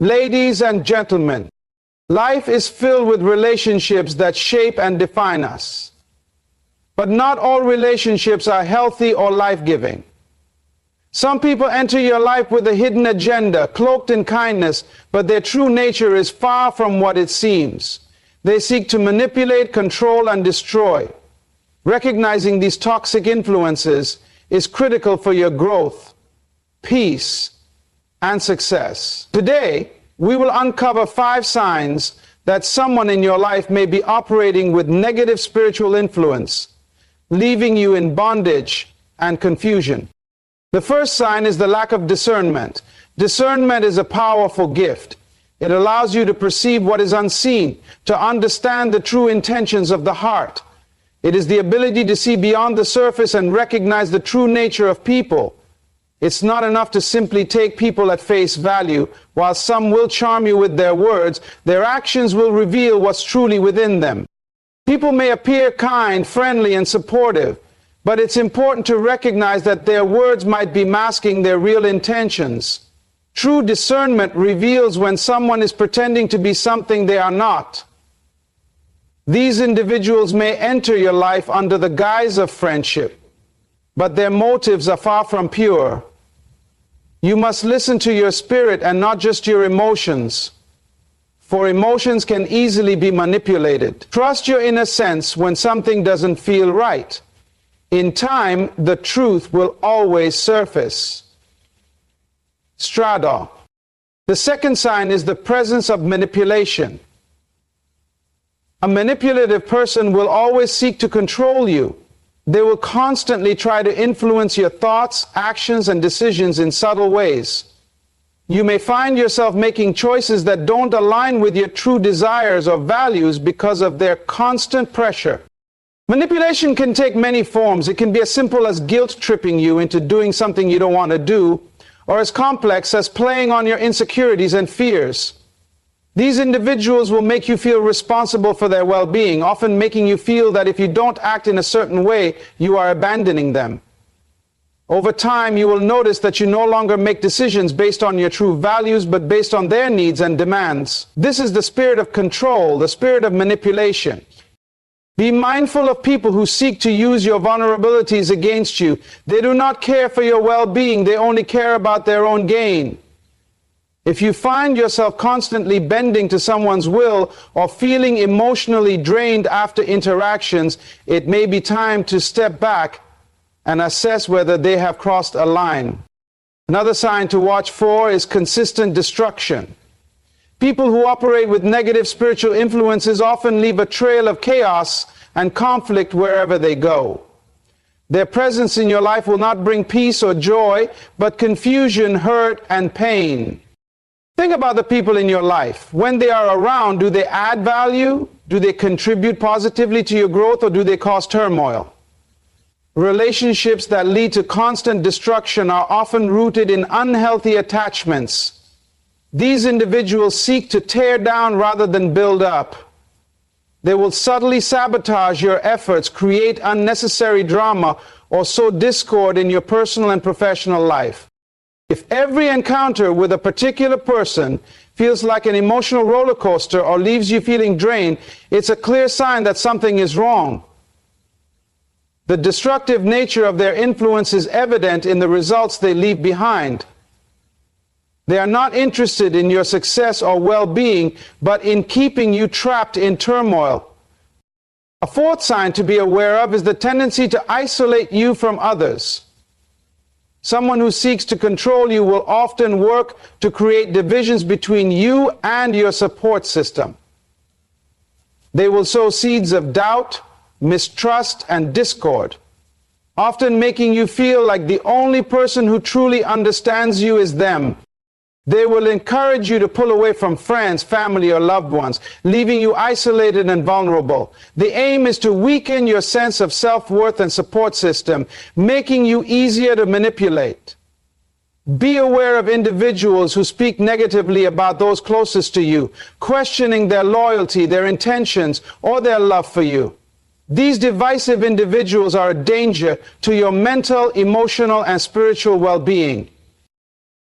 Ladies and gentlemen, life is filled with relationships that shape and define us. But not all relationships are healthy or life-giving. Some people enter your life with a hidden agenda, cloaked in kindness, but their true nature is far from what it seems. They seek to manipulate, control, and destroy. Recognizing these toxic influences is critical for your growth, peace, and success. Today, we will uncover 5 signs that someone in your life may be operating with negative spiritual influence, leaving you in bondage and confusion. The first sign is the lack of discernment. Discernment is a powerful gift. It allows you to perceive what is unseen, to understand the true intentions of the heart. It is the ability to see beyond the surface and recognize the true nature of people. It's not enough to simply take people at face value. While some will charm you with their words, their actions will reveal what's truly within them. People may appear kind, friendly, and supportive, but it's important to recognize that their words might be masking their real intentions. True discernment reveals when someone is pretending to be something they are not. These individuals may enter your life under the guise of friendship, but their motives are far from pure. You must listen to your spirit and not just your emotions, for emotions can easily be manipulated. Trust your inner sense when something doesn't feel right. In time, the truth will always surface. Strada. The second sign is the presence of manipulation. A manipulative person will always seek to control you. They will constantly try to influence your thoughts, actions, and decisions in subtle ways. You may find yourself making choices that don't align with your true desires or values because of their constant pressure. Manipulation can take many forms. It can be as simple as guilt-tripping you into doing something you don't want to do, or as complex as playing on your insecurities and fears. These individuals will make you feel responsible for their well-being, often making you feel that if you don't act in a certain way, you are abandoning them. Over time, you will notice that you no longer make decisions based on your true values, but based on their needs and demands. This is the spirit of control, the spirit of manipulation. Be mindful of people who seek to use your vulnerabilities against you. They do not care for your well-being. They only care about their own gain. If you find yourself constantly bending to someone's will or feeling emotionally drained after interactions, it may be time to step back and assess whether they have crossed a line. Another sign to watch for is consistent destruction. People who operate with negative spiritual influences often leave a trail of chaos and conflict wherever they go. Their presence in your life will not bring peace or joy, but confusion, hurt, and pain. Think about the people in your life. When they are around, do they add value? Do they contribute positively to your growth, or do they cause turmoil? Relationships that lead to constant destruction are often rooted in unhealthy attachments. These individuals seek to tear down rather than build up. They will subtly sabotage your efforts, create unnecessary drama, or sow discord in your personal and professional life. If every encounter with a particular person feels like an emotional roller coaster or leaves you feeling drained, it's a clear sign that something is wrong. The destructive nature of their influence is evident in the results they leave behind. They are not interested in your success or well-being, but in keeping you trapped in turmoil. A fourth sign to be aware of is the tendency to isolate you from others. Someone who seeks to control you will often work to create divisions between you and your support system. They will sow seeds of doubt, mistrust, and discord, often making you feel like the only person who truly understands you is them. They will encourage you to pull away from friends, family, or loved ones, leaving you isolated and vulnerable. The aim is to weaken your sense of self-worth and support system, making you easier to manipulate. Be aware of individuals who speak negatively about those closest to you, questioning their loyalty, their intentions, or their love for you. These divisive individuals are a danger to your mental, emotional, and spiritual well-being.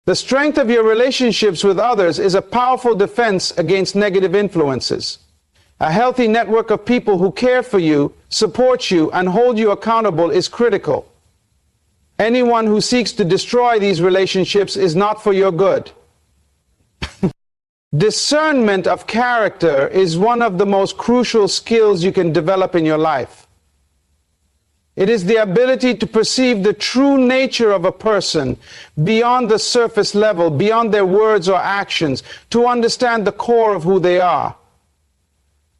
The strength of your relationships with others is a powerful defense against negative influences. A healthy network of people who care for you, support you, and hold you accountable is critical. Anyone who seeks to destroy these relationships is not for your good. Discernment of character is one of the most crucial skills you can develop in your life. It is the ability to perceive the true nature of a person beyond the surface level, beyond their words or actions, to understand the core of who they are.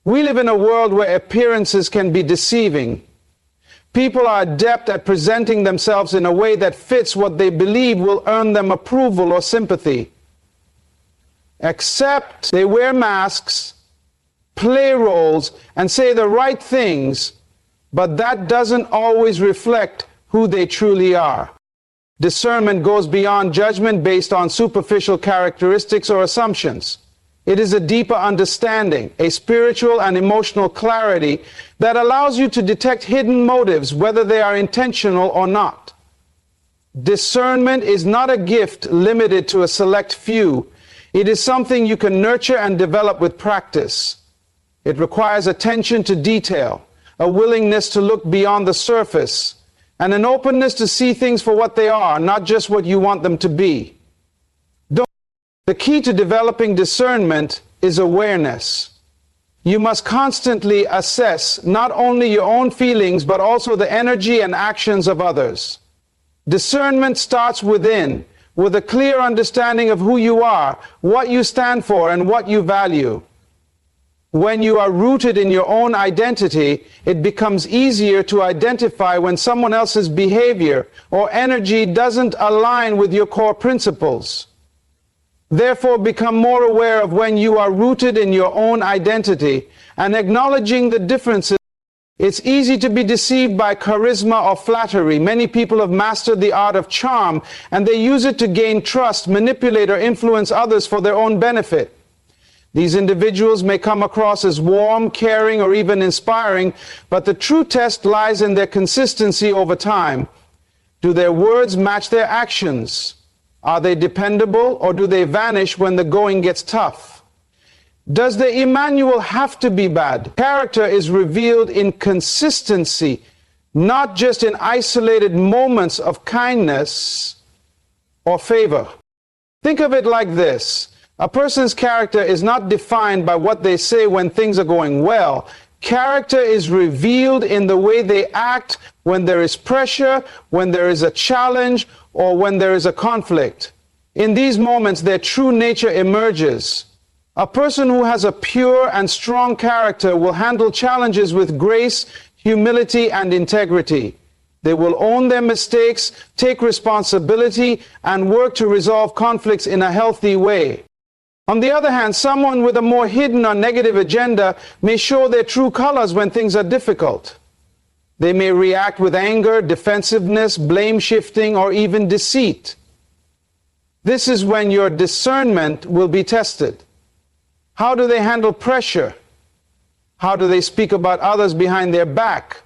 We live in a world where appearances can be deceiving. People are adept at presenting themselves in a way that fits what they believe will earn them approval or sympathy. Except they wear masks, play roles, and say the right things, but that doesn't always reflect who they truly are. Discernment goes beyond judgment based on superficial characteristics or assumptions. It is a deeper understanding, a spiritual and emotional clarity that allows you to detect hidden motives, whether they are intentional or not. Discernment is not a gift limited to a select few. It is something you can nurture and develop with practice. It requires attention to detail, a willingness to look beyond the surface, and an openness to see things for what they are, not just what you want them to be. The key to developing discernment is awareness. You must constantly assess not only your own feelings, but also the energy and actions of others. Discernment starts within, with a clear understanding of who you are, what you stand for, and what you value. When you are rooted in your own identity, it becomes easier to identify when someone else's behavior or energy doesn't align with your core principles. Therefore, become more aware of when you are rooted in your own identity and acknowledging the differences. It's easy to be deceived by charisma or flattery. Many people have mastered the art of charm, and they use it to gain trust, manipulate, or influence others for their own benefit. These individuals may come across as warm, caring, or even inspiring, but the true test lies in their consistency over time. Do their words match their actions? Are they dependable, or do they vanish when the going gets tough? Does the Emmanuel have to be bad? Character is revealed in consistency, not just in isolated moments of kindness or favor. Think of it like this. A person's character is not defined by what they say when things are going well. Character is revealed in the way they act when there is pressure, when there is a challenge, or when there is a conflict. In these moments, their true nature emerges. A person who has a pure and strong character will handle challenges with grace, humility, and integrity. They will own their mistakes, take responsibility, and work to resolve conflicts in a healthy way. On the other hand, someone with a more hidden or negative agenda may show their true colors when things are difficult. They may react with anger, defensiveness, blame shifting, or even deceit. This is when your discernment will be tested. How do they handle pressure? How do they speak about others behind their back?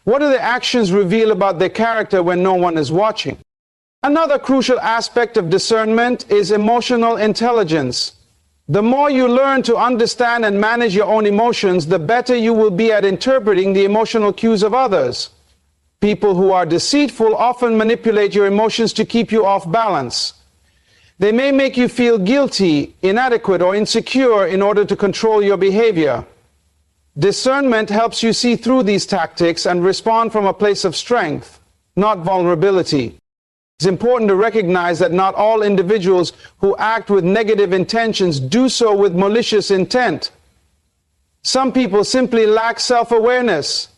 What do their actions reveal about their character when no one is watching? Another crucial aspect of discernment is emotional intelligence. The more you learn to understand and manage your own emotions, the better you will be at interpreting the emotional cues of others. People who are deceitful often manipulate your emotions to keep you off balance. They may make you feel guilty, inadequate, or insecure in order to control your behavior. Discernment helps you see through these tactics and respond from a place of strength, not vulnerability. It's important to recognize that not all individuals who act with negative intentions do so with malicious intent. Some people simply lack self-awareness.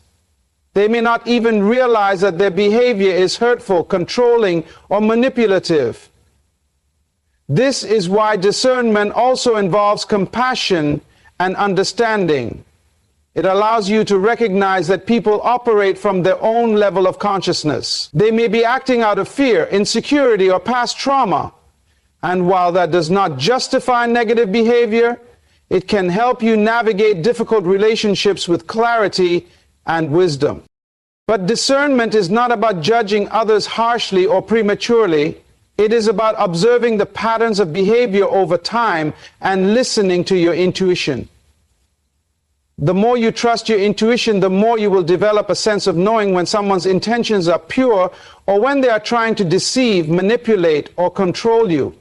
They may not even realize that their behavior is hurtful, controlling, or manipulative. This is why discernment also involves compassion and understanding. It allows you to recognize that people operate from their own level of consciousness. They may be acting out of fear, insecurity, or past trauma. And while that does not justify negative behavior, it can help you navigate difficult relationships with clarity and wisdom. But discernment is not about judging others harshly or prematurely. It is about observing the patterns of behavior over time and listening to your intuition. The more you trust your intuition, the more you will develop a sense of knowing when someone's intentions are pure or when they are trying to deceive, manipulate, or control you.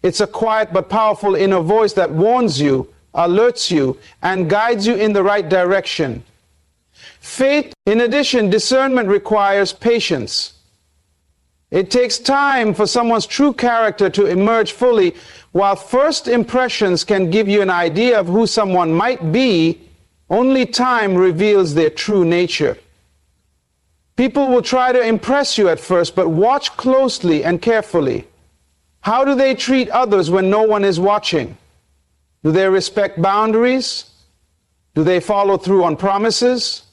It's a quiet but powerful inner voice that warns you, alerts you, and guides you in the right direction. Faith, in addition, discernment requires patience. It takes time for someone's true character to emerge fully. While first impressions can give you an idea of who someone might be, only time reveals their true nature. People will try to impress you at first, but watch closely and carefully. How do they treat others when no one is watching? Do they respect boundaries? Do they follow through on promises?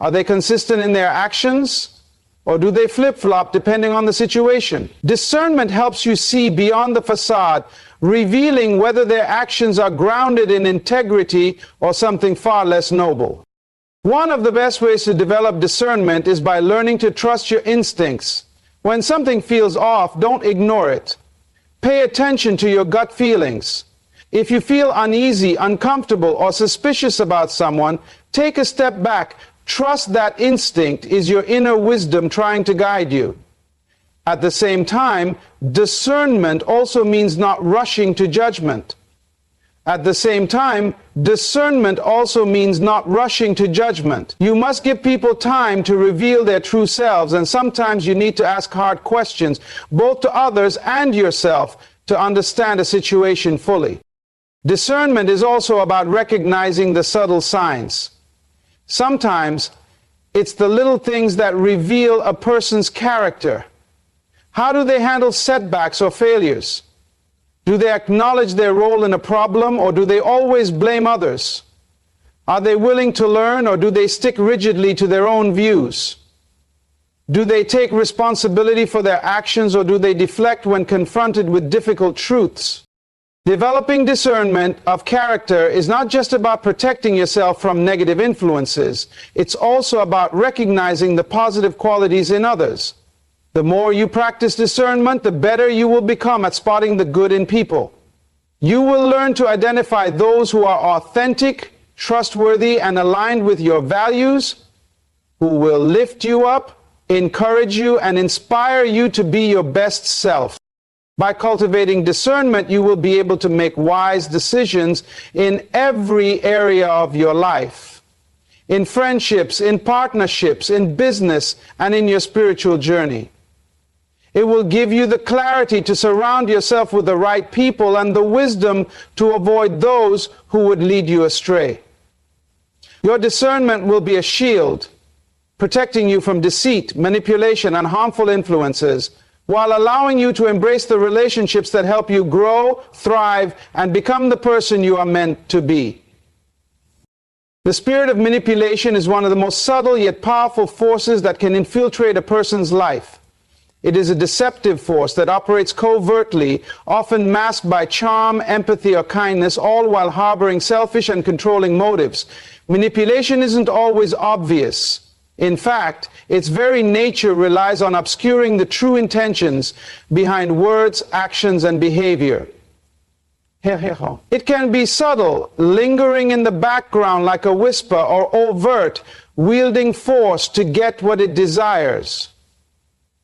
Are they consistent in their actions? Or do they flip-flop depending on the situation? Discernment helps you see beyond the facade, revealing whether their actions are grounded in integrity or something far less noble. One of the best ways to develop discernment is by learning to trust your instincts. When something feels off, don't ignore it. Pay attention to your gut feelings. If you feel uneasy, uncomfortable, or suspicious about someone, take a step back. Trust that instinct is your inner wisdom trying to guide you. At the same time, discernment also means not rushing to judgment. At the same time, discernment also means not rushing to judgment. You must give people time to reveal their true selves, and sometimes you need to ask hard questions, both to others and yourself, to understand a situation fully. Discernment is also about recognizing the subtle signs. Sometimes it's the little things that reveal a person's character. How do they handle setbacks or failures? Do they acknowledge their role in a problem, or do they always blame others? Are they willing to learn, or do they stick rigidly to their own views? Do they take responsibility for their actions, or do they deflect when confronted with difficult truths? Developing discernment of character is not just about protecting yourself from negative influences. It's also about recognizing the positive qualities in others. The more you practice discernment, the better you will become at spotting the good in people. You will learn to identify those who are authentic, trustworthy, and aligned with your values, who will lift you up, encourage you, and inspire you to be your best self. By cultivating discernment, you will be able to make wise decisions in every area of your life. In friendships, in partnerships, in business, and in your spiritual journey. It will give you the clarity to surround yourself with the right people and the wisdom to avoid those who would lead you astray. Your discernment will be a shield, protecting you from deceit, manipulation, and harmful influences, while allowing you to embrace the relationships that help you grow, thrive, and become the person you are meant to be. The spirit of manipulation is one of the most subtle yet powerful forces that can infiltrate a person's life. It is a deceptive force that operates covertly, often masked by charm, empathy, or kindness, all while harboring selfish and controlling motives. Manipulation isn't always obvious. In fact, its very nature relies on obscuring the true intentions behind words, actions, and behavior. It can be subtle, lingering in the background like a whisper, or overt, wielding force to get what it desires.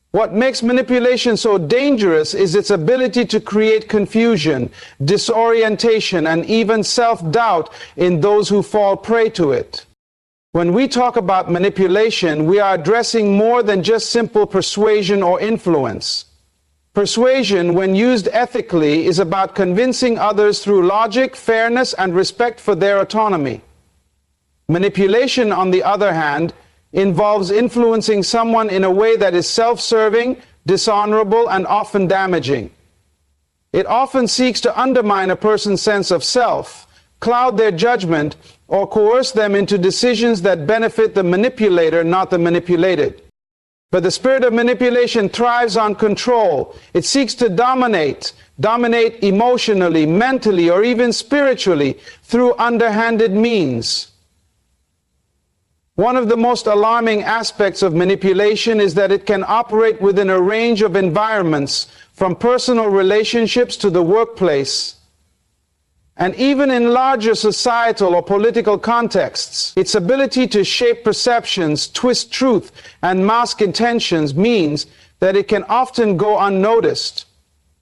What makes manipulation so dangerous is its ability to create confusion, disorientation, and even self-doubt in those who fall prey to it. When we talk about manipulation, we are addressing more than just simple persuasion or influence. Persuasion, when used ethically, is about convincing others through logic, fairness, and respect for their autonomy. Manipulation, on the other hand, involves influencing someone in a way that is self-serving, dishonorable, and often damaging. It often seeks to undermine a person's sense of self, cloud their judgment, or coerce them into decisions that benefit the manipulator, not the manipulated. But the spirit of manipulation thrives on control. It seeks to dominate emotionally, mentally, or even spiritually through underhanded means. One of the most alarming aspects of manipulation is that it can operate within a range of environments, from personal relationships to the workplace, and even in larger societal or political contexts. Its ability to shape perceptions, twist truth, and mask intentions means that it can often go unnoticed,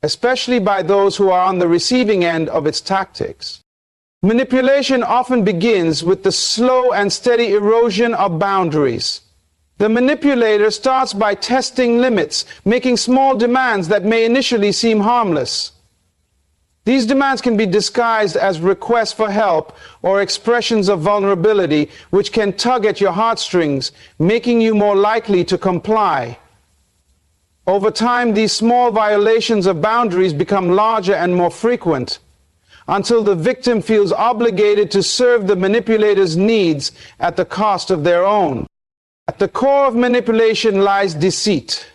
especially by those who are on the receiving end of its tactics. Manipulation often begins with the slow and steady erosion of boundaries. The manipulator starts by testing limits, making small demands that may initially seem harmless. These demands can be disguised as requests for help or expressions of vulnerability, which can tug at your heartstrings, making you more likely to comply. Over time, these small violations of boundaries become larger and more frequent, until the victim feels obligated to serve the manipulator's needs at the cost of their own. At the core of manipulation lies deceit.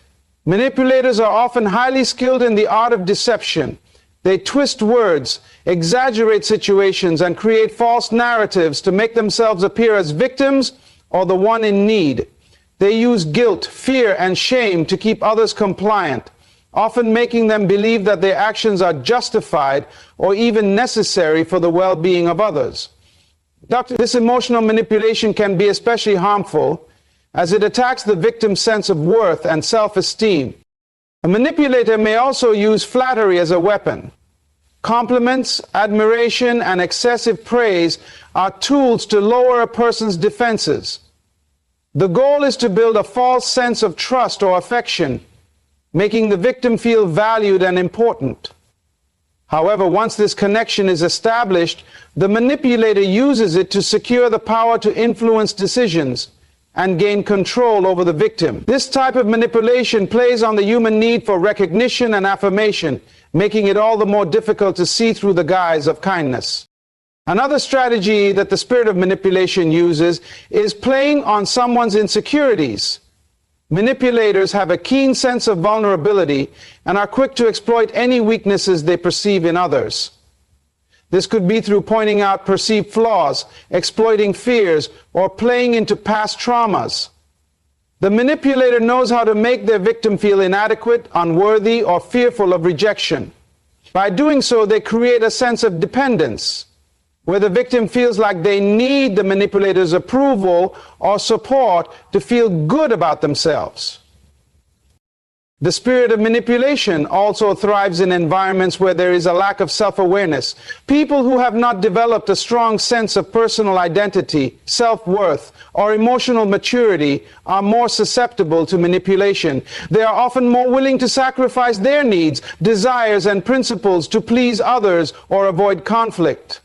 Manipulators are often highly skilled in the art of deception. They twist words, exaggerate situations, and create false narratives to make themselves appear as victims or the one in need. They use guilt, fear, and shame to keep others compliant, often making them believe that their actions are justified or even necessary for the well-being of others. This emotional manipulation can be especially harmful as it attacks the victim's sense of worth and self-esteem. A manipulator may also use flattery as a weapon. Compliments, admiration, and excessive praise are tools to lower a person's defenses. The goal is to build a false sense of trust or affection, making the victim feel valued and important. However, once this connection is established, the manipulator uses it to secure the power to influence decisions and gain control over the victim. This type of manipulation plays on the human need for recognition and affirmation, making it all the more difficult to see through the guise of kindness. Another strategy that the spirit of manipulation uses is playing on someone's insecurities. Manipulators have a keen sense of vulnerability and are quick to exploit any weaknesses they perceive in others. This could be through pointing out perceived flaws, exploiting fears, or playing into past traumas. The manipulator knows how to make their victim feel inadequate, unworthy, or fearful of rejection. By doing so, they create a sense of dependence, where the victim feels like they need the manipulator's approval or support to feel good about themselves. The spirit of manipulation also thrives in environments where there is a lack of self-awareness. People who have not developed a strong sense of personal identity, self-worth, or emotional maturity are more susceptible to manipulation. They are often more willing to sacrifice their needs, desires, and principles to please others or avoid conflict.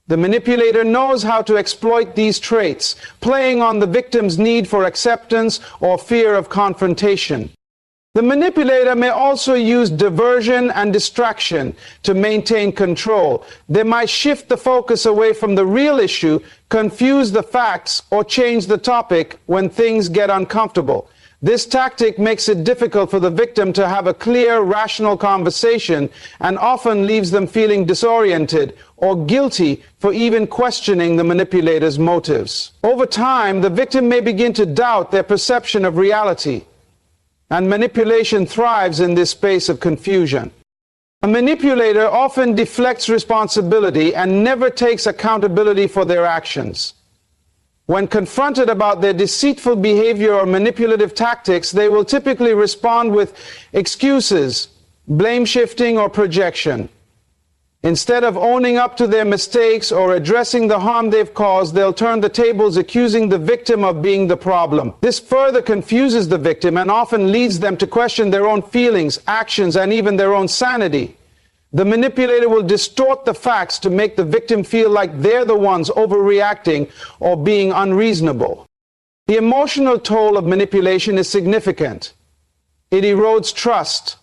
The manipulator knows how to exploit these traits, playing on the victim's need for acceptance or fear of confrontation. The manipulator may also use diversion and distraction to maintain control. They might shift the focus away from the real issue, confuse the facts, or change the topic when things get uncomfortable. This tactic makes it difficult for the victim to have a clear, rational conversation and often leaves them feeling disoriented or guilty for even questioning the manipulator's motives. Over time, the victim may begin to doubt their perception of reality, and manipulation thrives in this space of confusion. A manipulator often deflects responsibility and never takes accountability for their actions. When confronted about their deceitful behavior or manipulative tactics, they will typically respond with excuses, blame shifting, or projection. Instead of owning up to their mistakes or addressing the harm they've caused, they'll turn the tables, accusing the victim of being the problem. This further confuses the victim and often leads them to question their own feelings, actions, and even their own sanity. The manipulator will distort the facts to make the victim feel like they're the ones overreacting or being unreasonable. The emotional toll of manipulation is significant. It erodes trust,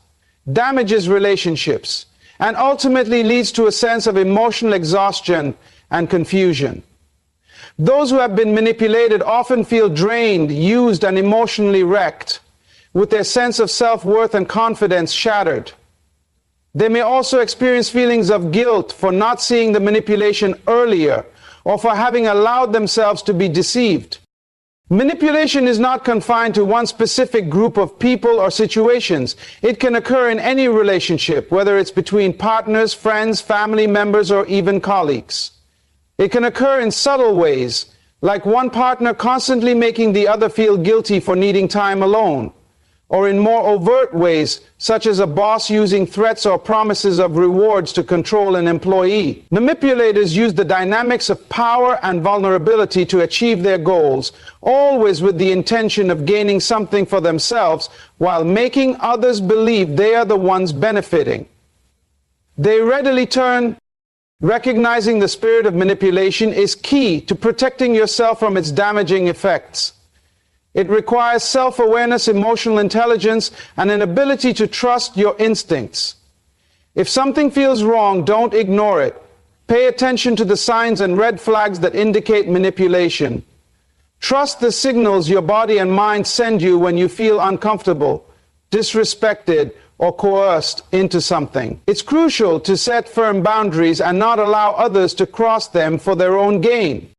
damages relationships, and ultimately leads to a sense of emotional exhaustion and confusion. Those who have been manipulated often feel drained, used, and emotionally wrecked, with their sense of self-worth and confidence shattered. They may also experience feelings of guilt for not seeing the manipulation earlier, or for having allowed themselves to be deceived. Manipulation is not confined to one specific group of people or situations. It can occur in any relationship, whether it's between partners, friends, family members, or even colleagues. It can occur in subtle ways, like one partner constantly making the other feel guilty for needing time alone, or in more overt ways, such as a boss using threats or promises of rewards to control an employee. Manipulators use the dynamics of power and vulnerability to achieve their goals, always with the intention of gaining something for themselves while making others believe they are the ones benefiting. They readily turn. Recognizing the spirit of manipulation is key to protecting yourself from its damaging effects. It requires self-awareness, emotional intelligence, and an ability to trust your instincts. If something feels wrong, don't ignore it. Pay attention to the signs and red flags that indicate manipulation. Trust the signals your body and mind send you when you feel uncomfortable, disrespected, or coerced into something. It's crucial to set firm boundaries and not allow others to cross them for their own gain.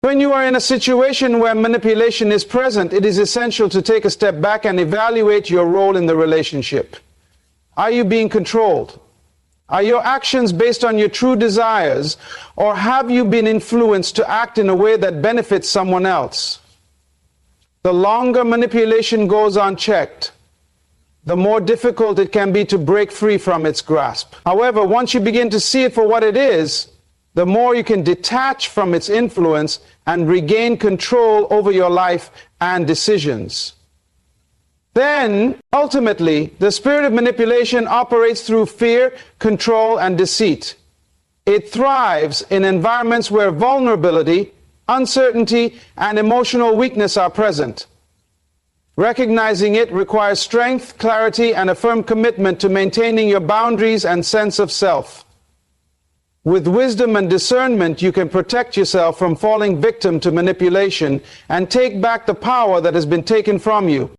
When you are in a situation where manipulation is present, it is essential to take a step back and evaluate your role in the relationship. Are you being controlled? Are your actions based on your true desires, or have you been influenced to act in a way that benefits someone else? The longer manipulation goes unchecked, the more difficult it can be to break free from its grasp. However, once you begin to see it for what it is, the more you can detach from its influence and regain control over your life and decisions. Then, ultimately, the spirit of manipulation operates through fear, control, and deceit. It thrives in environments where vulnerability, uncertainty, and emotional weakness are present. Recognizing it requires strength, clarity, and a firm commitment to maintaining your boundaries and sense of self. With wisdom and discernment, you can protect yourself from falling victim to manipulation and take back the power that has been taken from you.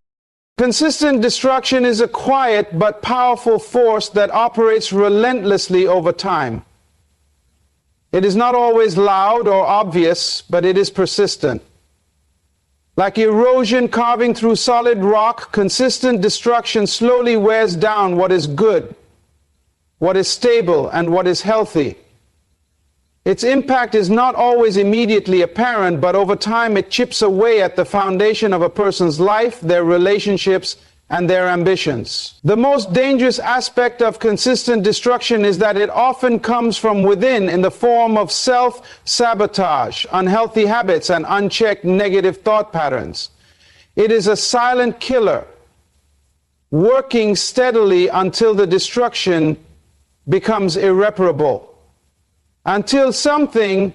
Consistent destruction is a quiet but powerful force that operates relentlessly over time. It is not always loud or obvious, but it is persistent. Like erosion carving through solid rock, consistent destruction slowly wears down what is good, what is stable, and what is healthy. Its impact is not always immediately apparent, but over time it chips away at the foundation of a person's life, their relationships, and their ambitions. The most dangerous aspect of consistent destruction is that it often comes from within in the form of self-sabotage, unhealthy habits, and unchecked negative thought patterns. It is a silent killer, working steadily until the destruction becomes irreparable. Until something,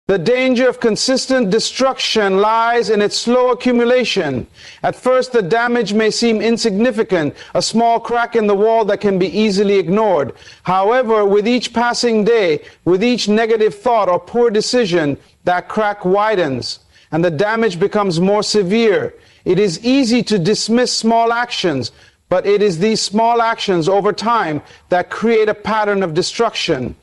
the danger of consistent destruction lies in its slow accumulation. At first, the damage may seem insignificant, a small crack in the wall that can be easily ignored. However, with each passing day, with each negative thought or poor decision, that crack widens and the damage becomes more severe. It is easy to dismiss small actions, but it is these small actions over time that create a pattern of destruction.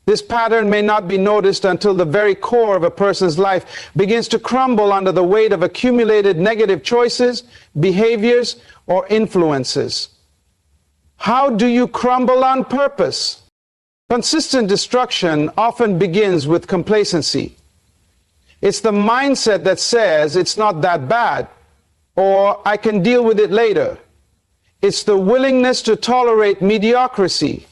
This pattern may not be noticed until the very core of a person's life begins to crumble under the weight of accumulated negative choices, behaviors, or influences. How do you crumble on purpose? Consistent destruction often begins with complacency. It's the mindset that says it's not that bad, or I can deal with it later. It's the willingness to tolerate mediocrity,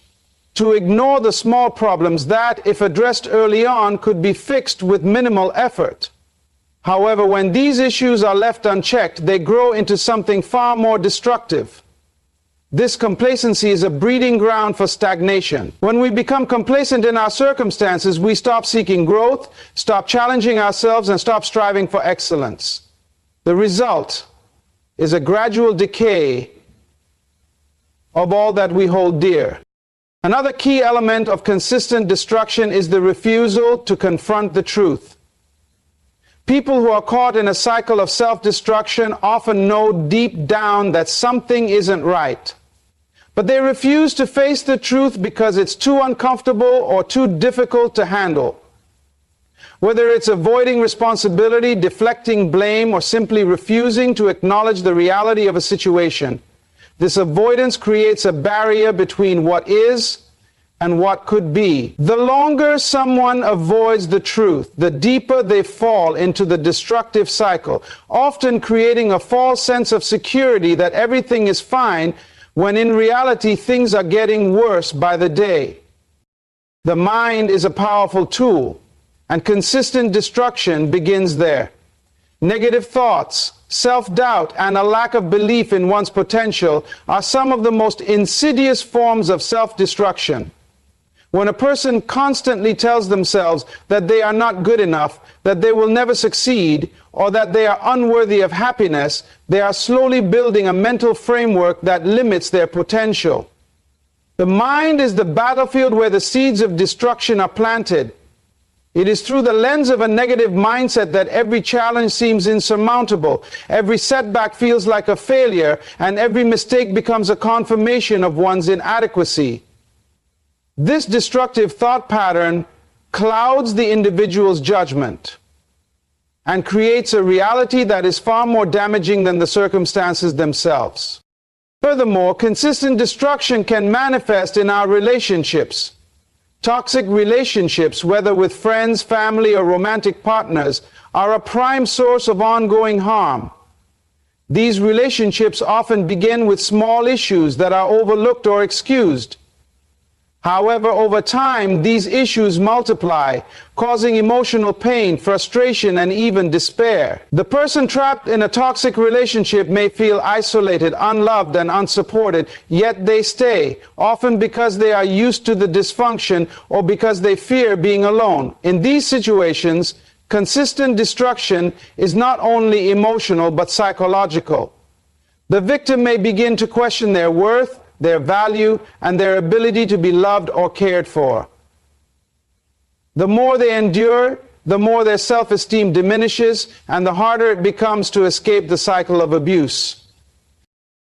to ignore the small problems that, if addressed early on, could be fixed with minimal effort. However, when these issues are left unchecked, they grow into something far more destructive. This complacency is a breeding ground for stagnation. When we become complacent in our circumstances, we stop seeking growth, stop challenging ourselves, and stop striving for excellence. The result is a gradual decay of all that we hold dear. Another key element of consistent destruction is the refusal to confront the truth. People who are caught in a cycle of self-destruction often know deep down that something isn't right. But they refuse to face the truth because it's too uncomfortable or too difficult to handle. Whether it's avoiding responsibility, deflecting blame, or simply refusing to acknowledge the reality of a situation, this avoidance creates a barrier between what is and what could be. The longer someone avoids the truth, the deeper they fall into the destructive cycle, often creating a false sense of security that everything is fine, when in reality things are getting worse by the day. The mind is a powerful tool, and consistent destruction begins there. Negative thoughts, self-doubt, and a lack of belief in one's potential are some of the most insidious forms of self-destruction. When a person constantly tells themselves that they are not good enough, that they will never succeed, or that they are unworthy of happiness, they are slowly building a mental framework that limits their potential. The mind is the battlefield where the seeds of destruction are planted. It is through the lens of a negative mindset that every challenge seems insurmountable, every setback feels like a failure, and every mistake becomes a confirmation of one's inadequacy. This destructive thought pattern clouds the individual's judgment and creates a reality that is far more damaging than the circumstances themselves. Furthermore, consistent destruction can manifest in our relationships. Toxic relationships, whether with friends, family, or romantic partners, are a prime source of ongoing harm. These relationships often begin with small issues that are overlooked or excused. However, over time, these issues multiply, causing emotional pain, frustration, and even despair. The person trapped in a toxic relationship may feel isolated, unloved, and unsupported, yet they stay, often because they are used to the dysfunction or because they fear being alone. In these situations, consistent destruction is not only emotional but psychological. The victim may begin to question their worth, their value, and their ability to be loved or cared for. The more they endure, the more their self-esteem diminishes, and the harder it becomes to escape the cycle of abuse.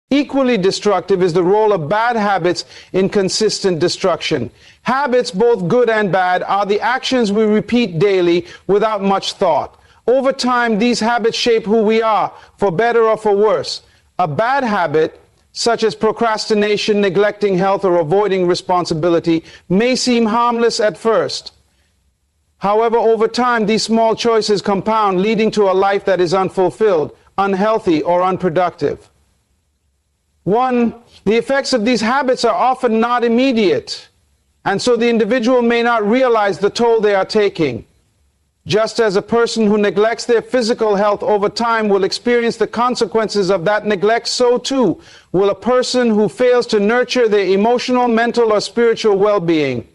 Equally destructive is the role of bad habits in consistent destruction. Habits, both good and bad, are the actions we repeat daily without much thought. Over time, these habits shape who we are, for better or for worse. A bad habit, such as procrastination, neglecting health, or avoiding responsibility, may seem harmless at first. However, over time, these small choices compound, leading to a life that is unfulfilled, unhealthy, or unproductive. 1. The effects of these habits are often not immediate, and so the individual may not realize the toll they are taking. Just as a person who neglects their physical health over time will experience the consequences of that neglect, so too will a person who fails to nurture their emotional, mental, or spiritual well-being.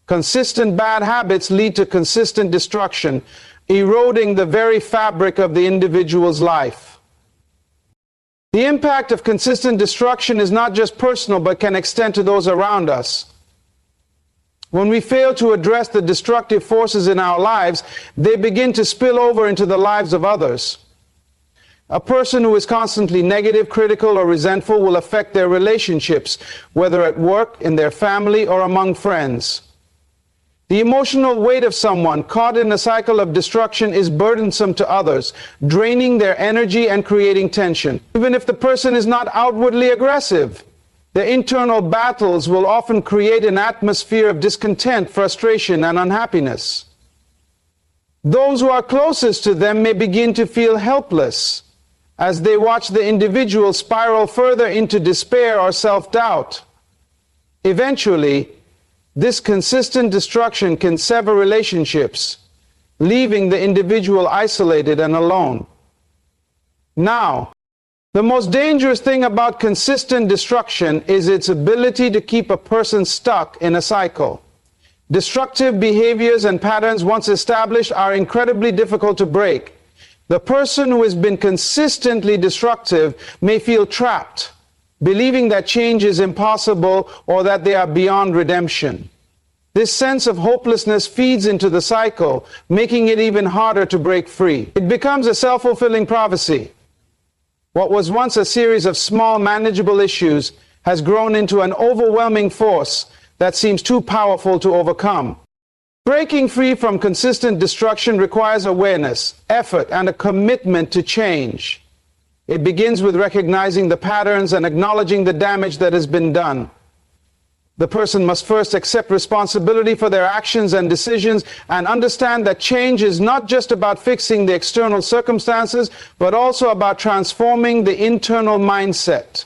Consistent bad habits lead to consistent destruction, eroding the very fabric of the individual's life. The impact of consistent destruction is not just personal, but can extend to those around us. When we fail to address the destructive forces in our lives, they begin to spill over into the lives of others. A person who is constantly negative, critical, or resentful will affect their relationships, whether at work, in their family, or among friends. The emotional weight of someone caught in a cycle of destruction is burdensome to others, draining their energy and creating tension. Even if the person is not outwardly aggressive, their internal battles will often create an atmosphere of discontent, frustration, and unhappiness. Those who are closest to them may begin to feel helpless as they watch the individual spiral further into despair or self-doubt. Eventually, this consistent destruction can sever relationships, leaving the individual isolated and alone. Now, the most dangerous thing about consistent destruction is its ability to keep a person stuck in a cycle. Destructive behaviors and patterns once established are incredibly difficult to break. The person who has been consistently destructive may feel trapped, believing that change is impossible or that they are beyond redemption. This sense of hopelessness feeds into the cycle, making it even harder to break free. It becomes a self-fulfilling prophecy. What was once a series of small, manageable issues has grown into an overwhelming force that seems too powerful to overcome. Breaking free from consistent destruction requires awareness, effort, and a commitment to change. It begins with recognizing the patterns and acknowledging the damage that has been done. The person must first accept responsibility for their actions and decisions and understand that change is not just about fixing the external circumstances, but also about transforming the internal mindset.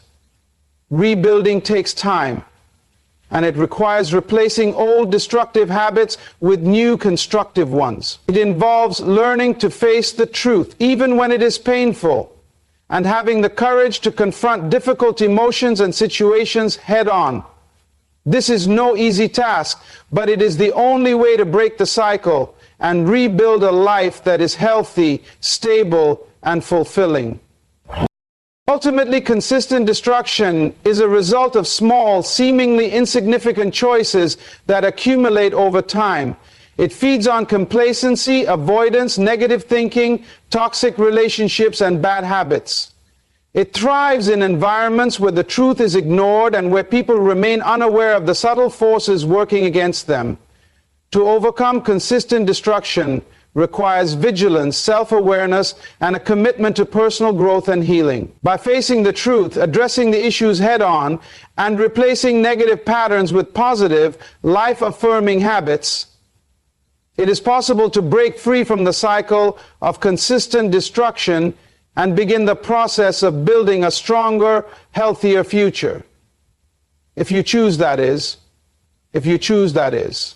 Rebuilding takes time, and it requires replacing old destructive habits with new constructive ones. It involves learning to face the truth, even when it is painful, and having the courage to confront difficult emotions and situations head on. This is no easy task, but it is the only way to break the cycle and rebuild a life that is healthy, stable, and fulfilling. Ultimately, consistent destruction is a result of small, seemingly insignificant choices that accumulate over time. It feeds on complacency, avoidance, negative thinking, toxic relationships, and bad habits. It thrives in environments where the truth is ignored and where people remain unaware of the subtle forces working against them. To overcome consistent destruction requires vigilance, self-awareness, and a commitment to personal growth and healing. By facing the truth, addressing the issues head-on, and replacing negative patterns with positive, life-affirming habits, it is possible to break free from the cycle of consistent destruction and begin the process of building a stronger, healthier future. If you choose, that is. If you choose, that is.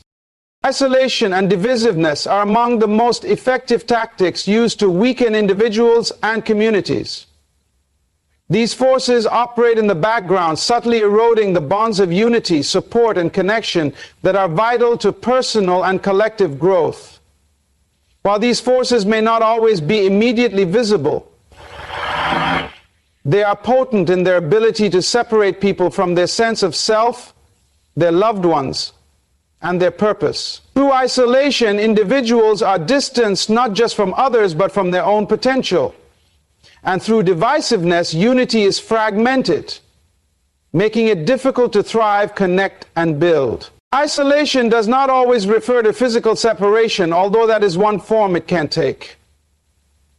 Isolation and divisiveness are among the most effective tactics used to weaken individuals and communities. These forces operate in the background, subtly eroding the bonds of unity, support, and connection that are vital to personal and collective growth. While these forces may not always be immediately visible, they are potent in their ability to separate people from their sense of self, their loved ones, and their purpose. Through isolation, individuals are distanced not just from others, but from their own potential. And through divisiveness, unity is fragmented, making it difficult to thrive, connect, and build. Isolation does not always refer to physical separation, although that is one form it can take.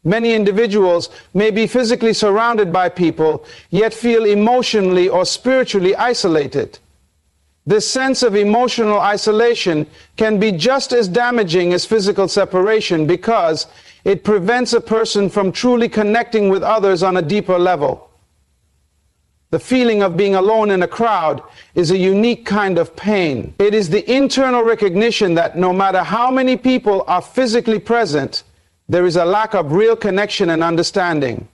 Many individuals may be physically surrounded by people, yet feel emotionally or spiritually isolated. This sense of emotional isolation can be just as damaging as physical separation because it prevents a person from truly connecting with others on a deeper level. The feeling of being alone in a crowd is a unique kind of pain. It is the internal recognition that no matter how many people are physically present, there is a lack of real connection and understanding.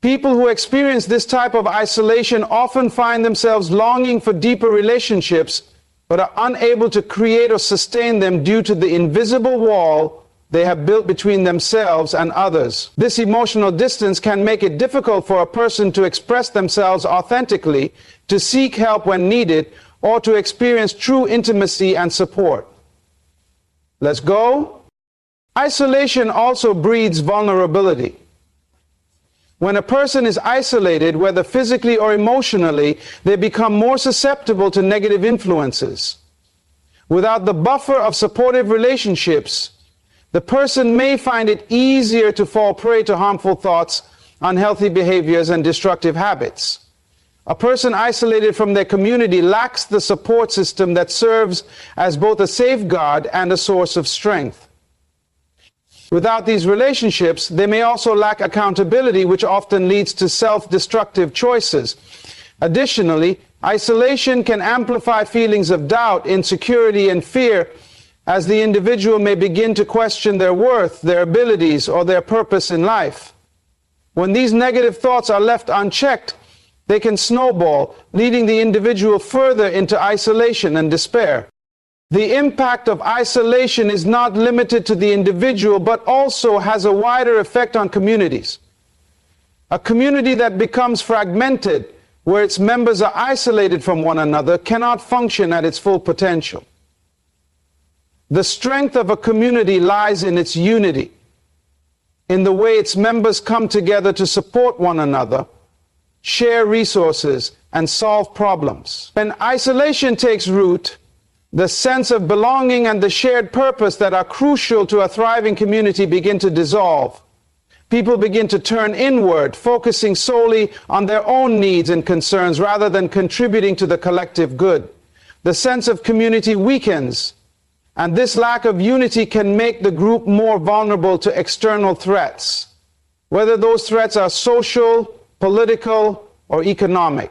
People who experience this type of isolation often find themselves longing for deeper relationships, but are unable to create or sustain them due to the invisible wall they have built between themselves and others. This emotional distance can make it difficult for a person to express themselves authentically, to seek help when needed, or to experience true intimacy and support. Let's go. Isolation also breeds vulnerability. When a person is isolated, whether physically or emotionally, they become more susceptible to negative influences. Without the buffer of supportive relationships, the person may find it easier to fall prey to harmful thoughts, unhealthy behaviors, and destructive habits. A person isolated from their community lacks the support system that serves as both a safeguard and a source of strength. Without these relationships, they may also lack accountability, which often leads to self-destructive choices. Additionally, isolation can amplify feelings of doubt, insecurity, and fear, as the individual may begin to question their worth, their abilities, or their purpose in life. When these negative thoughts are left unchecked, they can snowball, leading the individual further into isolation and despair. The impact of isolation is not limited to the individual, but also has a wider effect on communities. A community that becomes fragmented, where its members are isolated from one another, cannot function at its full potential. The strength of a community lies in its unity, in the way its members come together to support one another, share resources, and solve problems. When isolation takes root, The sense of belonging and the shared purpose that are crucial to a thriving community begin to dissolve. People begin to turn inward, focusing solely on their own needs and concerns rather than contributing to the collective good. The sense of community weakens, and this lack of unity can make the group more vulnerable to external threats, whether those threats are social, political, or economic.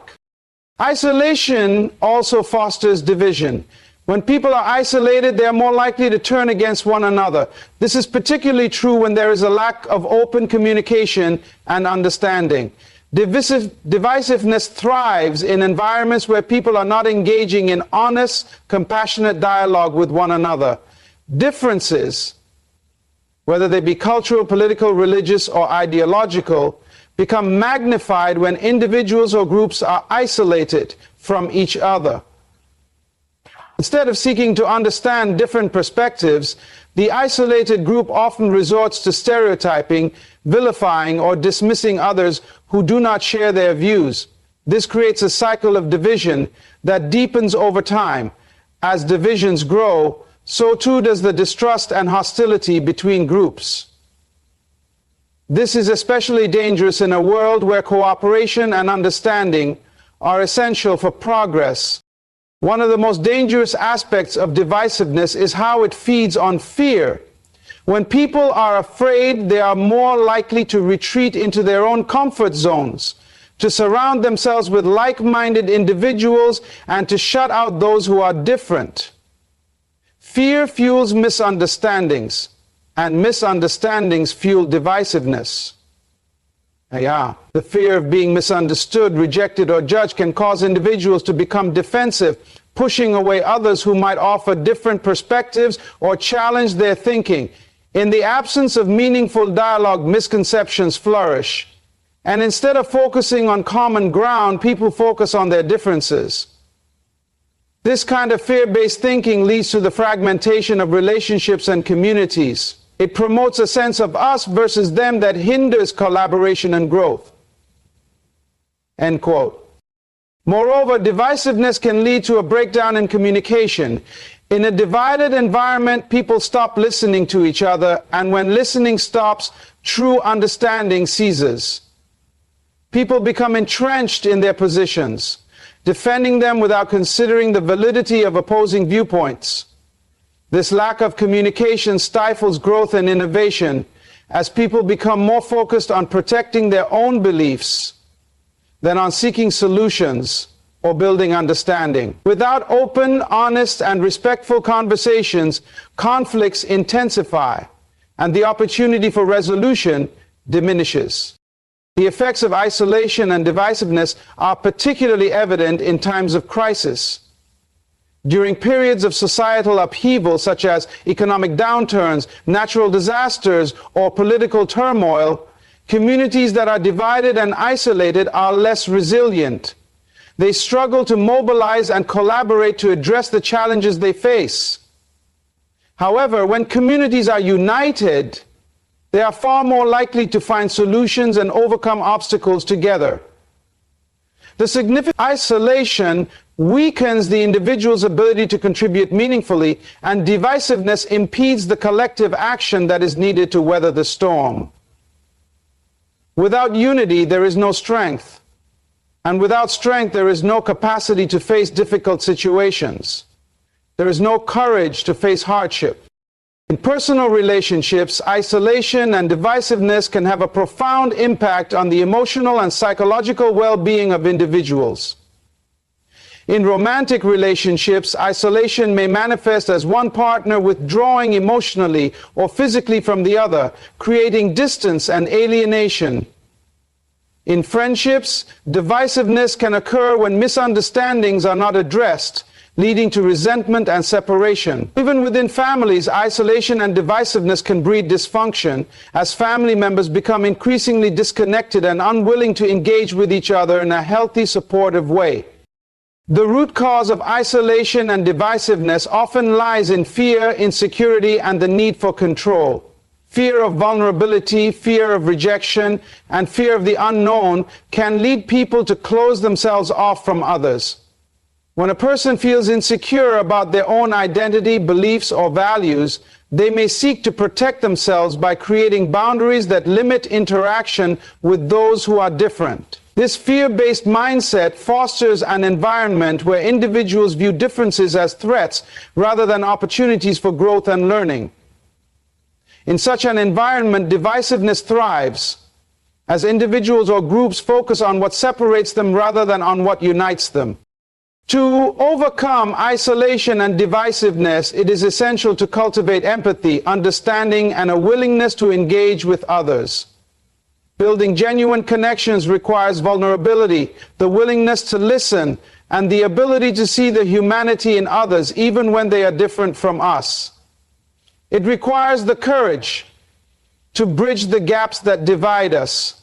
Isolation also fosters division. When people are isolated, they are more likely to turn against one another. This is particularly true when there is a lack of open communication and understanding. Divisiveness thrives in environments where people are not engaging in honest, compassionate dialogue with one another. Differences, whether they be cultural, political, religious, or ideological, become magnified when individuals or groups are isolated from each other. Instead of seeking to understand different perspectives, the isolated group often resorts to stereotyping, vilifying, or dismissing others who do not share their views. This creates a cycle of division that deepens over time. As divisions grow, so too does the distrust and hostility between groups. This is especially dangerous in a world where cooperation and understanding are essential for progress. One of the most dangerous aspects of divisiveness is how it feeds on fear. When people are afraid, they are more likely to retreat into their own comfort zones, to surround themselves with like-minded individuals, and to shut out those who are different. Fear fuels misunderstandings, and misunderstandings fuel divisiveness. The fear of being misunderstood, rejected, or judged can cause individuals to become defensive, pushing away others who might offer different perspectives or challenge their thinking. In the absence of meaningful dialogue, misconceptions flourish. And instead of focusing on common ground, people focus on their differences. This kind of fear-based thinking leads to the fragmentation of relationships and communities. It promotes a sense of us versus them that hinders collaboration and growth. End quote. Moreover, divisiveness can lead to a breakdown in communication. In a divided environment, people stop listening to each other, and when listening stops, true understanding ceases. People become entrenched in their positions, defending them without considering the validity of opposing viewpoints. This lack of communication stifles growth and innovation as people become more focused on protecting their own beliefs than on seeking solutions or building understanding. Without open, honest, and respectful conversations, conflicts intensify and the opportunity for resolution diminishes. The effects of isolation and divisiveness are particularly evident in times of crisis. During periods of societal upheaval, such as economic downturns, natural disasters, or political turmoil, communities that are divided and isolated are less resilient. They struggle to mobilize and collaborate to address the challenges they face. However, when communities are united, they are far more likely to find solutions and overcome obstacles together. The significant isolation weakens the individual's ability to contribute meaningfully, and divisiveness impedes the collective action that is needed to weather the storm. Without unity, there is no strength. And without strength, there is no capacity to face difficult situations. There is no courage to face hardship. In personal relationships, isolation and divisiveness can have a profound impact on the emotional and psychological well-being of individuals. In romantic relationships, isolation may manifest as one partner withdrawing emotionally or physically from the other, creating distance and alienation. In friendships, divisiveness can occur when misunderstandings are not addressed, leading to resentment and separation. Even within families, isolation and divisiveness can breed dysfunction as family members become increasingly disconnected and unwilling to engage with each other in a healthy, supportive way. The root cause of isolation and divisiveness often lies in fear, insecurity, and the need for control. Fear of vulnerability, fear of rejection, and fear of the unknown can lead people to close themselves off from others. When a person feels insecure about their own identity, beliefs, or values, they may seek to protect themselves by creating boundaries that limit interaction with those who are different. This fear-based mindset fosters an environment where individuals view differences as threats rather than opportunities for growth and learning. In such an environment, divisiveness thrives, as individuals or groups focus on what separates them rather than on what unites them. To overcome isolation and divisiveness, it is essential to cultivate empathy, understanding, and a willingness to engage with others. Building genuine connections requires vulnerability, the willingness to listen, and the ability to see the humanity in others, even when they are different from us. It requires the courage to bridge the gaps that divide us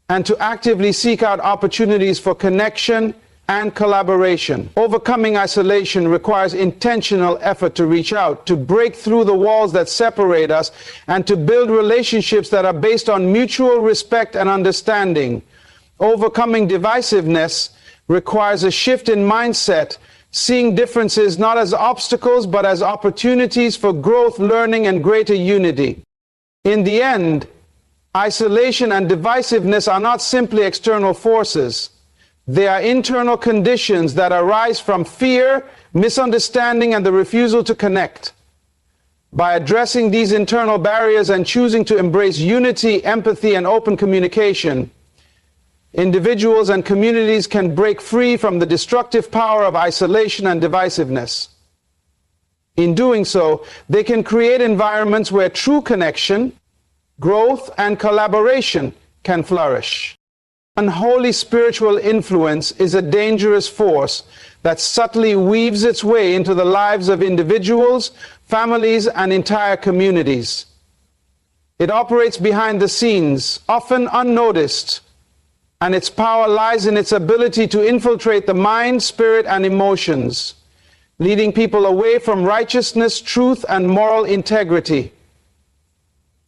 and to actively seek out opportunities for connection and collaboration. Overcoming isolation requires intentional effort to reach out, to break through the walls that separate us, and to build relationships that are based on mutual respect and understanding. Overcoming divisiveness requires a shift in mindset, seeing differences not as obstacles but as opportunities for growth, learning, and greater unity. In the end, isolation and divisiveness are not simply external forces. They are internal conditions that arise from fear, misunderstanding, and the refusal to connect. By addressing these internal barriers and choosing to embrace unity, empathy, and open communication, individuals and communities can break free from the destructive power of isolation and divisiveness. In doing so, they can create environments where true connection, growth, and collaboration can flourish. Unholy spiritual influence is a dangerous force that subtly weaves its way into the lives of individuals, families, and entire communities. It operates behind the scenes, often unnoticed, and its power lies in its ability to infiltrate the mind, spirit, and emotions, leading people away from righteousness, truth, and moral integrity.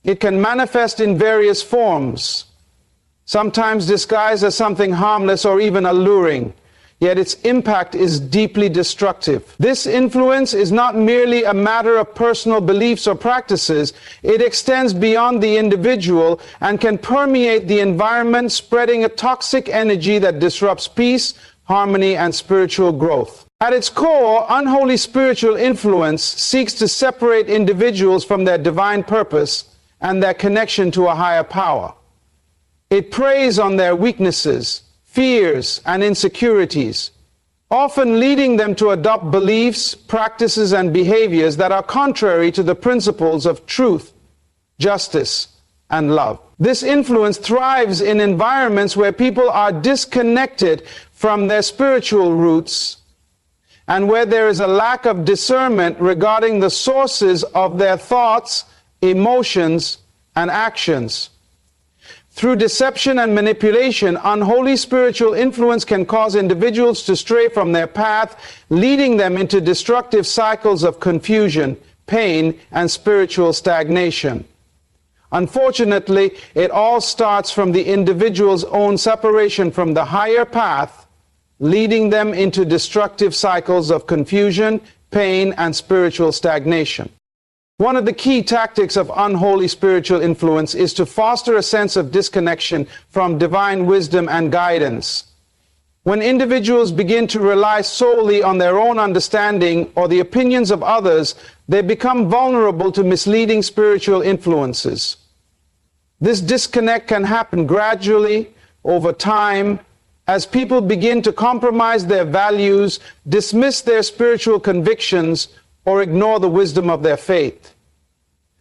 It can manifest in various forms, sometimes disguised as something harmless or even alluring, yet its impact is deeply destructive. This influence is not merely a matter of personal beliefs or practices. It extends beyond the individual and can permeate the environment, spreading a toxic energy that disrupts peace, harmony, and spiritual growth. At its core, unholy spiritual influence seeks to separate individuals from their divine purpose and their connection to a higher power. It preys on their weaknesses, fears, and insecurities, often leading them to adopt beliefs, practices, and behaviors that are contrary to the principles of truth, justice, and love. This influence thrives in environments where people are disconnected from their spiritual roots and where there is a lack of discernment regarding the sources of their thoughts, emotions, and actions. Through deception and manipulation, unholy spiritual influence can cause individuals to stray from their path, leading them into destructive cycles of confusion, pain, and spiritual stagnation. Unfortunately, it all starts from the individual's own separation from the higher path, leading them into destructive cycles of confusion, pain, and spiritual stagnation. One of the key tactics of unholy spiritual influence is to foster a sense of disconnection from divine wisdom and guidance. When individuals begin to rely solely on their own understanding or the opinions of others, they become vulnerable to misleading spiritual influences. This disconnect can happen gradually, over time, as people begin to compromise their values, dismiss their spiritual convictions, or ignore the wisdom of their faith.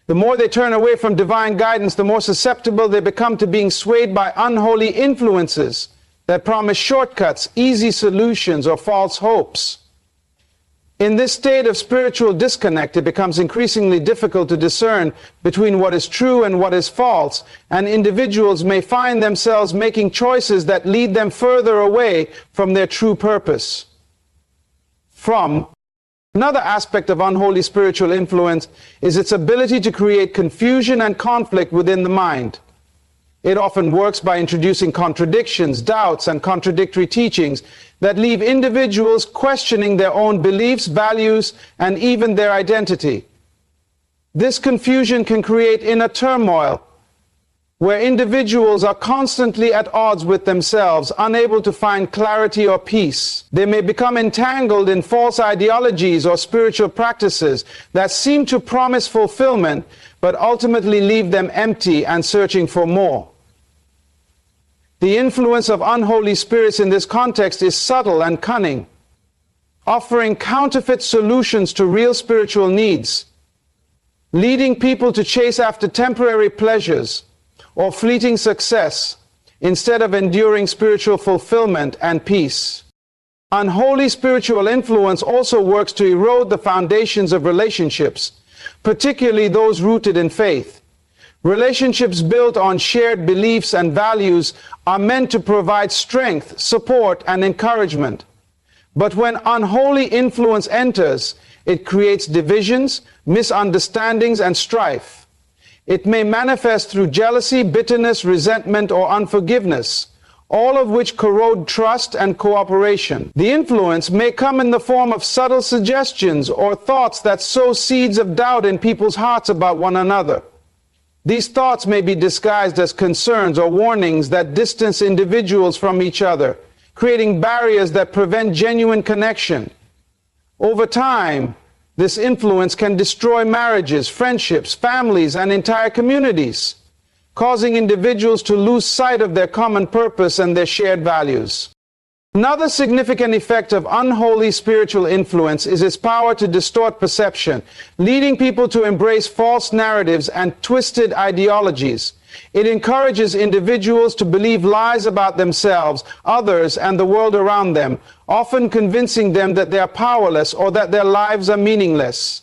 The more they turn away from divine guidance, the more susceptible they become to being swayed by unholy influences that promise shortcuts, easy solutions, or false hopes. In this state of spiritual disconnect, it becomes increasingly difficult to discern between what is true and what is false, and individuals may find themselves making choices that lead them further away from their true purpose. Another aspect of unholy spiritual influence is its ability to create confusion and conflict within the mind. It often works by introducing contradictions, doubts, and contradictory teachings that leave individuals questioning their own beliefs, values, and even their identity. This confusion can create inner turmoil, where individuals are constantly at odds with themselves, unable to find clarity or peace. They may become entangled in false ideologies or spiritual practices that seem to promise fulfillment, but ultimately leave them empty and searching for more. The influence of unholy spirits in this context is subtle and cunning, offering counterfeit solutions to real spiritual needs, leading people to chase after temporary pleasures or fleeting success instead of enduring spiritual fulfillment and peace. Unholy spiritual influence also works to erode the foundations of relationships, particularly those rooted in faith. Relationships built on shared beliefs and values are meant to provide strength, support, and encouragement. But when unholy influence enters, it creates divisions, misunderstandings, and strife. It may manifest through jealousy, bitterness, resentment, or unforgiveness, all of which corrode trust and cooperation. The influence may come in the form of subtle suggestions or thoughts that sow seeds of doubt in people's hearts about one another. These thoughts may be disguised as concerns or warnings that distance individuals from each other, creating barriers that prevent genuine connection. Over time, this influence can destroy marriages, friendships, families, and entire communities, causing individuals to lose sight of their common purpose and their shared values. Another significant effect of unholy spiritual influence is its power to distort perception, leading people to embrace false narratives and twisted ideologies. It encourages individuals to believe lies about themselves, others, and the world around them, often convincing them that they are powerless or that their lives are meaningless.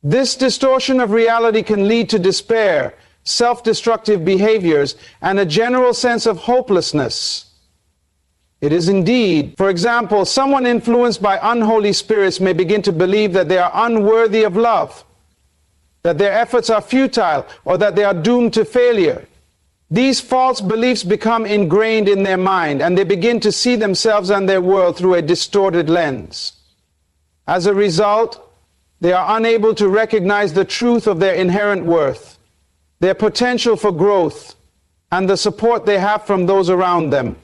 This distortion of reality can lead to despair, self-destructive behaviors, and a general sense of hopelessness. It is indeed, for example, someone influenced by unholy spirits may begin to believe that they are unworthy of love, that their efforts are futile, or that they are doomed to failure. These false beliefs become ingrained in their mind, and they begin to see themselves and their world through a distorted lens. As a result, they are unable to recognize the truth of their inherent worth, their potential for growth, and the support they have from those around them.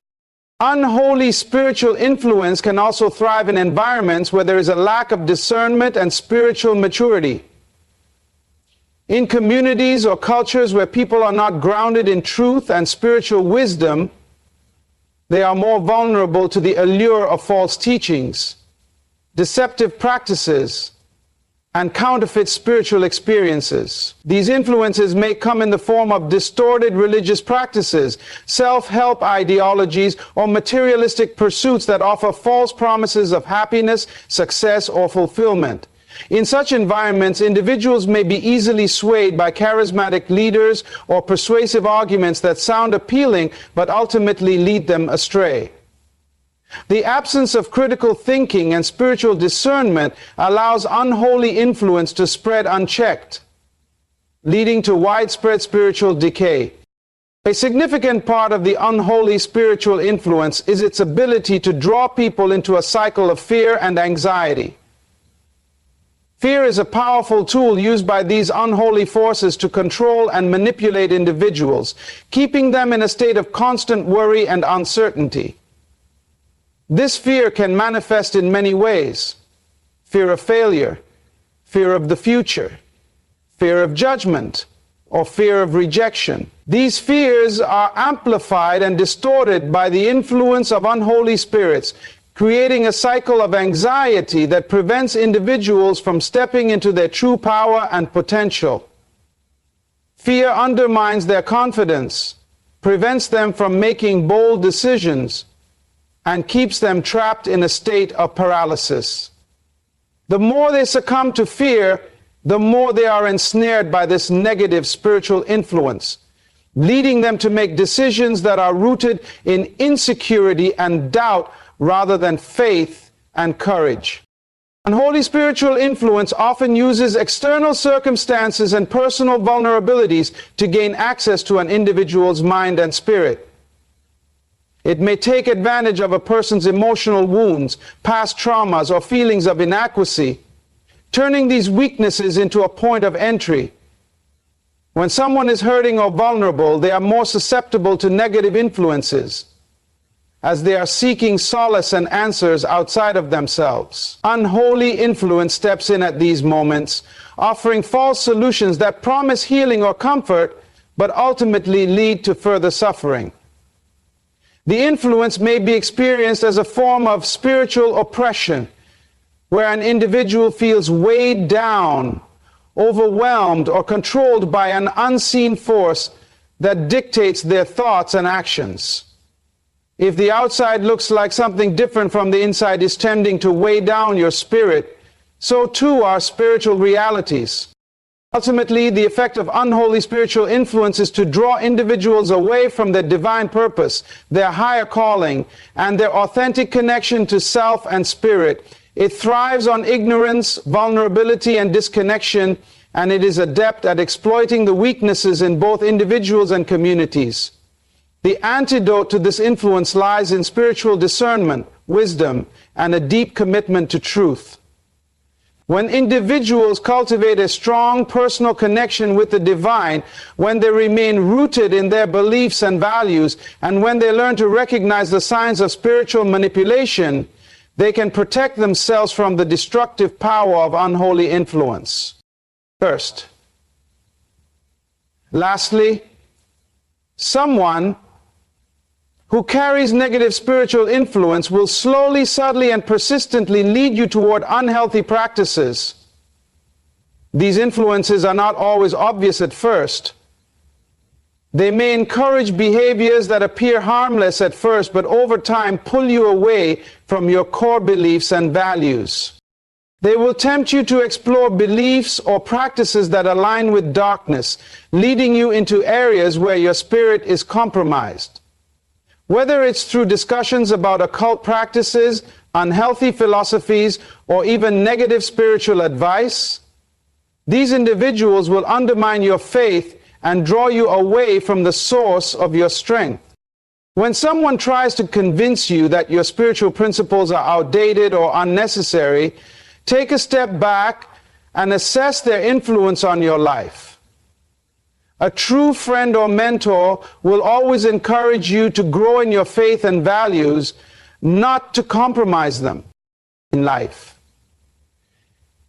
Unholy spiritual influence can also thrive in environments where there is a lack of discernment and spiritual maturity. In communities or cultures where people are not grounded in truth and spiritual wisdom, they are more vulnerable to the allure of false teachings, deceptive practices, and counterfeit spiritual experiences. These influences may come in the form of distorted religious practices, self-help ideologies, or materialistic pursuits that offer false promises of happiness, success, or fulfillment. In such environments, individuals may be easily swayed by charismatic leaders or persuasive arguments that sound appealing but ultimately lead them astray. The absence of critical thinking and spiritual discernment allows unholy influence to spread unchecked, leading to widespread spiritual decay. A significant part of the unholy spiritual influence is its ability to draw people into a cycle of fear and anxiety. Fear is a powerful tool used by these unholy forces to control and manipulate individuals, keeping them in a state of constant worry and uncertainty. This fear can manifest in many ways: fear of failure, fear of the future, fear of judgment, or fear of rejection. These fears are amplified and distorted by the influence of unholy spirits, creating a cycle of anxiety that prevents individuals from stepping into their true power and potential. Fear undermines their confidence, prevents them from making bold decisions, and keeps them trapped in a state of paralysis. The more they succumb to fear, the more they are ensnared by this negative spiritual influence, leading them to make decisions that are rooted in insecurity and doubt rather than faith and courage. Unholy spiritual influence often uses external circumstances and personal vulnerabilities to gain access to an individual's mind and spirit. It may take advantage of a person's emotional wounds, past traumas, or feelings of inadequacy, turning these weaknesses into a point of entry. When someone is hurting or vulnerable, they are more susceptible to negative influences, as they are seeking solace and answers outside of themselves. Unholy influence steps in at these moments, offering false solutions that promise healing or comfort, but ultimately lead to further suffering. The influence may be experienced as a form of spiritual oppression, where an individual feels weighed down, overwhelmed, or controlled by an unseen force that dictates their thoughts and actions. If the outside looks like something different from the inside is tending to weigh down your spirit, so too are spiritual realities. Ultimately, the effect of unholy spiritual influence is to draw individuals away from their divine purpose, their higher calling, and their authentic connection to self and spirit. It thrives on ignorance, vulnerability, and disconnection, and it is adept at exploiting the weaknesses in both individuals and communities. The antidote to this influence lies in spiritual discernment, wisdom, and a deep commitment to truth. When individuals cultivate a strong personal connection with the divine, when they remain rooted in their beliefs and values, and when they learn to recognize the signs of spiritual manipulation, they can protect themselves from the destructive power of unholy influence. First. Lastly, someone who carries negative spiritual influence will slowly, subtly, and persistently lead you toward unhealthy practices. These influences are not always obvious at first. They may encourage behaviors that appear harmless at first, but over time pull you away from your core beliefs and values. They will tempt you to explore beliefs or practices that align with darkness, leading you into areas where your spirit is compromised. Whether it's through discussions about occult practices, unhealthy philosophies, or even negative spiritual advice, these individuals will undermine your faith and draw you away from the source of your strength. When someone tries to convince you that your spiritual principles are outdated or unnecessary, take a step back and assess their influence on your life. A true friend or mentor will always encourage you to grow in your faith and values, not to compromise them in life.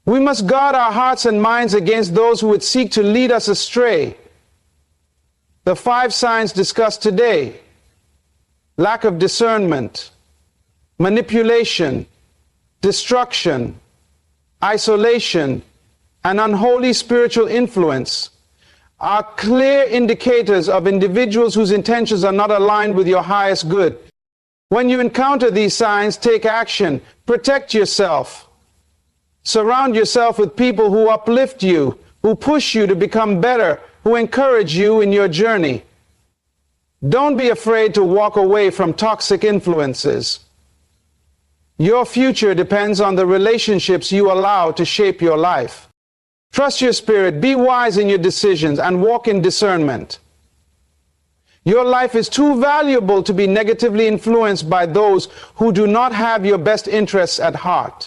We must guard our hearts and minds against those who would seek to lead us astray. The 5 signs discussed today: lack of discernment, manipulation, destruction, isolation, and unholy spiritual influence are clear indicators of individuals whose intentions are not aligned with your highest good. When you encounter these signs, take action. Protect yourself. Surround yourself with people who uplift you, who push you to become better, who encourage you in your journey. Don't be afraid to walk away from toxic influences. Your future depends on the relationships you allow to shape your life. Trust your spirit, be wise in your decisions, and walk in discernment. Your life is too valuable to be negatively influenced by those who do not have your best interests at heart.